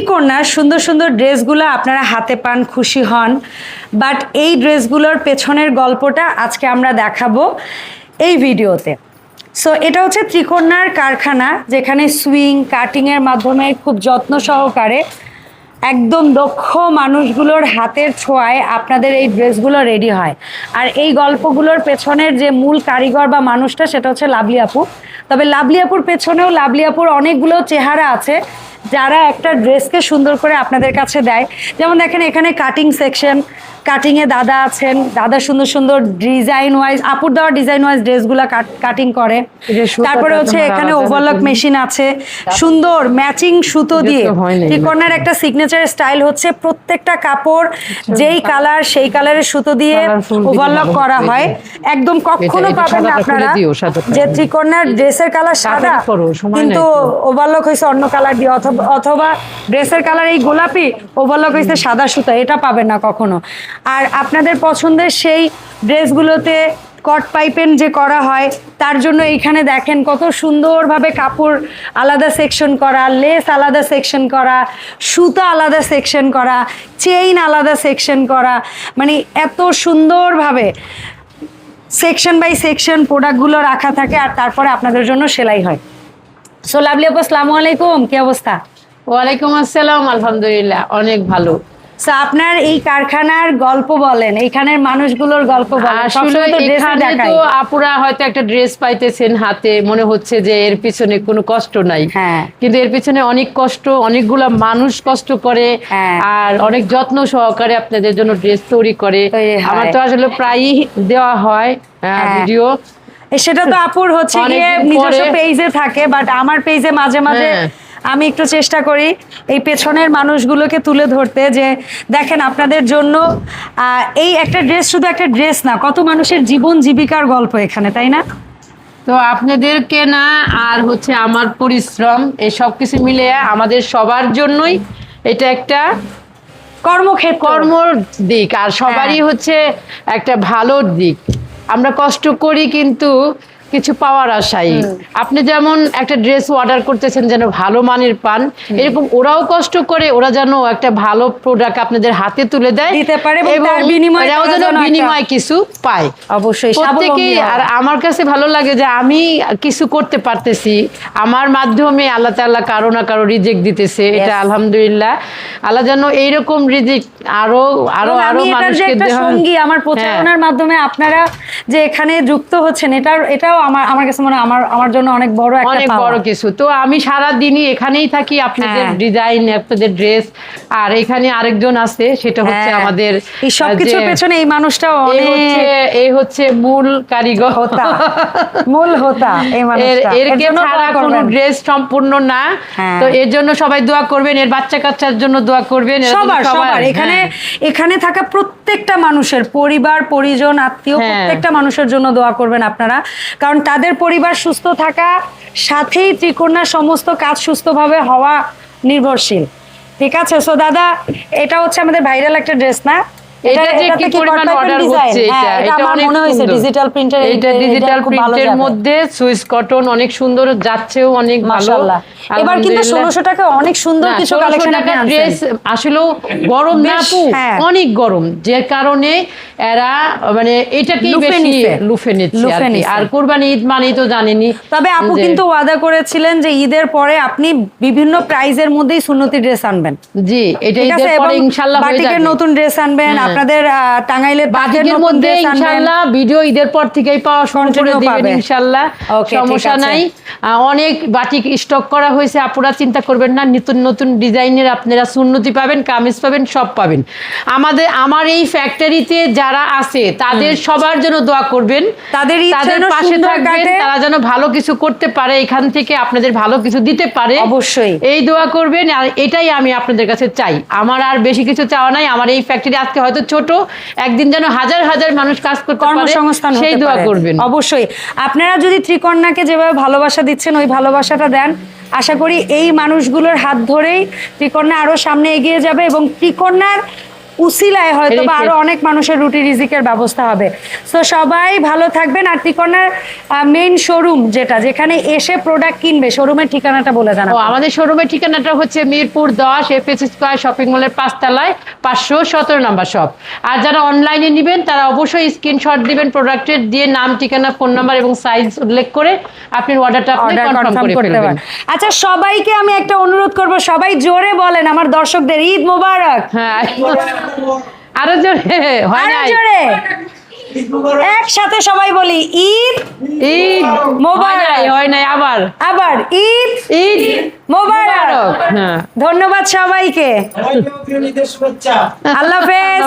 ত্রিকন্যার সুন্দর সুন্দর ড্রেসগুলো আপনারা হাতে পান, খুশি হন, বাট এই ড্রেসগুলোর পেছনের গল্পটা আজকে আমরা দেখাবো এই ভিডিওতে। সো এটা হচ্ছে ত্রিকন্যার কারখানা, যেখানে সুইং কাটিংয়ের মাধ্যমে খুব যত্ন সহকারে একদম দক্ষ মানুষগুলোর হাতের ছোঁয়ায় আপনাদের এই ড্রেসগুলো রেডি হয়। আর এই গল্পগুলোর পেছনের যে মূল কারিগর বা মানুষটা সেটা হচ্ছে লাভলি আপু। তবে লাভলি আপুর পেছনেও লাভলি আপুর অনেকগুলো চেহারা আছে যারা একটা ড্রেসকে সুন্দর করে আপনাদের কাছে দেয়। যেমন দেখেন এখানে কাটিং সেকশন, কাটিংয়ে দাদা আছেন, দাদা সুন্দর সুন্দর ডিজাইন ওয়াইজ আপুর দেওয়া ডিজাইন ওয়াইজ ড্রেসগুলো কাটিং করে। তারপরে হচ্ছে এখানে ওভারলক মেশিন আছে, সুন্দর ম্যাচিং সুতো দিয়ে ত্রিকন্যার একটা সিগনেচার স্টাইল হচ্ছে প্রত্যেকটা কাপড় যেই কালার সেই কালারের সুতো দিয়ে ওভারলক করা হয়। একদম কখনো পাবেন না আপনারা যে ত্রিকন্যার ড্রেসের কালার সাদা কিন্তু ওভারলক হয়েছে অন্য কালার দিয়ে, অথবা ড্রেসের কালার এই গোলাপি ওভারলক হয়েছে সাদা সুতো, এটা পাবেন না কখনো। আর আপনাদের পছন্দের সেই ড্রেসগুলোতে কট পাইপেন যে করা হয় তার জন্য এইখানে দেখেন কত সুন্দরভাবে কাপড় আলাদা সেকশন করা, লেস আলাদা সেকশন করা, সুতা আলাদা সেকশন করা, চেইন আলাদা সেকশন করা, মানে এত সুন্দরভাবে সেকশন বাই সেকশন প্রোডাক্টগুলো রাখা থাকে। আর তারপরে আপনাদের জন্য সেলাই হয়। সো লাভলি আপু, আসসালামু আলাইকুম, কি অবস্থা? ওয়ালাইকুম আসসালাম, আলহামদুলিল্লাহ অনেক ভালো। আপনার এই কারখানার গল্প বলেন, এইখানের মানুষগুলোর গল্প বলেন। আসলে এখানে তো আপুরা হয়তো একটা ড্রেস পাইতেছেন হাতে, মনে হচ্ছে যে এর পিছনে কোনো কষ্ট নাই, কিন্তু এর পিছনে অনেক কষ্ট, অনেকগুলা মানুষ কষ্ট করে আর অনেক যত্ন সহকারে আপনাদের জন্য ড্রেস তৈরি করে। আমার তো আসলে প্রায়ই দেওয়া হয় ভিডিও, সেটা তো আপুর হচ্ছে গিয়ে নিজস্ব পেজে থাকে, বাট আমার পেজে মাঝে মাঝে আমি একটু চেষ্টা করি এই পেছনের মানুষগুলোকে তুলে ধরতে, যে দেখেন আপনাদের জন্য এই একটা ড্রেস শুধু একটা ড্রেস না, কত মানুষের জীবন জীবিকার গল্প এখানে, তাই না? তো আপনাদেরকে না আর হচ্ছে আমার পরিশ্রম এই সব কিছু মিলে আমাদের সবার জন্যই এটা একটা কর্মর দিক, আর সবারই হচ্ছে একটা ভালো দিক। আমরা কষ্ট করি কিন্তু কিছু পাওয়ার আশাই। আপনি যেমন একটা ড্রেস অর্ডার করতেছেন যেন ভালো মানের পান, এরকম ওরাও কষ্ট করে, ওরা যেন একটা ভালো প্রোডাক্ট আপনাদের হাতে তুলে দেয় এবং এরাও যেন বিনিময় কিছু পায়। অবশ্যই প্রত্যেকেই। আর আমার কাছে ভালো লাগে যে আমি কিছু করতে পারতেছি, আমার মাধ্যমে আল্লাহ তাআলা কারো না কারো রিজিক দিতেছে, এটা আলহামদুলিল্লাহ। আল্লাহ যেন এইরকম রিজিক আরো আরো আরো মানুষকে দেয়। সঙ্গী আমার প্রচারণার মাধ্যমে আপনারা যে এখানে যুক্ত হচ্ছেন, এটাও আমার কাছে মনে হয় আমার জন্য অনেক বড় কিছু। তো আমি সারা দিনই এখানেই থাকি, আপনাদের ডিজাইন, আপনাদের ড্রেস। আর এখানে আরেকজন আছে, সেটা হচ্ছে আমাদের এই সবকিছুর পেছনে এই মানুষটাও এই হচ্ছে মূল কারিগর, মূল হোতা। এই মানুষটা এরকে ছাড়া কোনো ড্রেস সম্পূর্ণ না। তো এর জন্য সবাই দোয়া করবেন, এর বাচ্চা কাচ্চার জন্য দোয়া করবেন, সবার এখানে থাকা প্রত্যেকটা মানুষের পরিবার পরিজন আত্মীয় প্রত্যেকটা মানুষের জন্য দোয়া করবেন আপনারা, কারণ তাদের পরিবার সুস্থ থাকা সাথেই ত্রিকন্যার সমস্ত কাজ সুস্থভাবে হওয়া নির্ভরশীল। ঠিক আছে? সো দাদা, এটা হচ্ছে আমাদের ভাইরাল একটা ড্রেস না? এটা যে কি পরিমাণ অর্ডার হচ্ছে, এটা অনেক মনে হয়েছে ডিজিটাল প্রিন্টার, এটা ডিজিটাল প্রিন্টের মধ্যে সুইস কটন অনেক সুন্দর যাচ্ছেও, অনেক ভালো। এবার কিন্তু 1600 টাকা অনেক সুন্দর কিছু কালেকশন আপনি আনছেন। ড্রেস আসলে গরম না আপু, অনেক গরম, যে কারণে এরা মানে এটাকেই বেশি লুফে নিচ্ছে। আর কুরবানি ঈদ মানেই তো জানেনই। তবে আপু কিন্তু ওয়াদা করেছিলেন যে ঈদের পরে আপনি বিভিন্ন প্রাইজের মধ্যেই সুন্নতি ড্রেস আনবেন। জি, এটা ঈদের পরে ইনশাআল্লাহ হয়ে যাবে। বাটিকের নতুন ড্রেস আনবেন, আপনাদের টাঙ্গাইলের বাটিকের মধ্যে ইনশাআল্লাহ ভিডিও ঈদের পর থেকেই পাওয়া শুরু করে দিবেন ইনশাআল্লাহ, সমস্যা নাই। অনেক বাটিক স্টক করা হয়েছে, আপুরা চিন্তা করবেন না। নতুন নতুন ডিজাইনের আপনারা সুন্নতি পাবেন, কামিজ পাবেন, সব পাবেন। আমার এই ফ্যাক্টরিতে যারা আছে তাদের সবার জন্য দোয়া করবেন, তাদের পাশে থাকবেন, তারা যেন ভালো কিছু করতে পারে, এখান থেকে আপনাদের ভালো কিছু দিতে পারে, অবশ্যই এই দোয়া করবেন। আর এটাই আমি আপনাদের কাছে চাই, আমার আর বেশি কিছু চাওয়া নাই। আমার এই ফ্যাক্টরি আজকে হয়তো ছোট, একদিন যেন হাজার হাজার মানুষ কাজ করতে পারে, সেই দোয়া করবেন। অবশ্যই আপনারা যদি ত্রিকন্যাকে যেভাবে ভালোবাসা দিচ্ছেন ওই ভালোবাসাটা দেন, আশা করি এই মানুষগুলোর হাত ধরেই ত্রিকন্যা আরো সামনে এগিয়ে যাবে এবং ত্রিকন্যার উসিলায় হয়তো বা আরো অনেক মানুষের রুটি রিজিকের ব্যবস্থা হবে। সো সবাই ভালো থাকবেন। আর ত্রিকোণার মেইন শোরুম যেখানে এসে প্রোডাক্ট কিনবে, শোরুমের ঠিকানাটা বলে জানাবো। আমাদের শোরুমের ঠিকানাটা হচ্ছে মিরপুর 10 এফএস স্কয়ার শপিং মলের 5 তলায় 517 নম্বর শপ। আর যারা অনলাইনে নেবেন তারা অবশ্যই স্ক্রিনশট দিবেন প্রোডাক্টের, দিয়ে নাম, ঠিকানা, ফোন নাম্বার এবং সাইজ উল্লেখ করে আপনি অর্ডারটা কনফার্ম করে ফেলবেন। আচ্ছা, সবাইকে আমি একটা অনুরোধ করব, সবাই জোরে বলেন আমার দর্শকদের ঈদ মোবারক। হ্যাঁ, আরো জোরে হয় না, জোরে একসাথে সবাই বলি ঈদ ঈদ মোবারক। হয় নাই, আবার ঈদ ঈদ মোবারক। হ্যাঁ, ধন্যবাদ সবাইকে, আল্লাহ হাফেজ।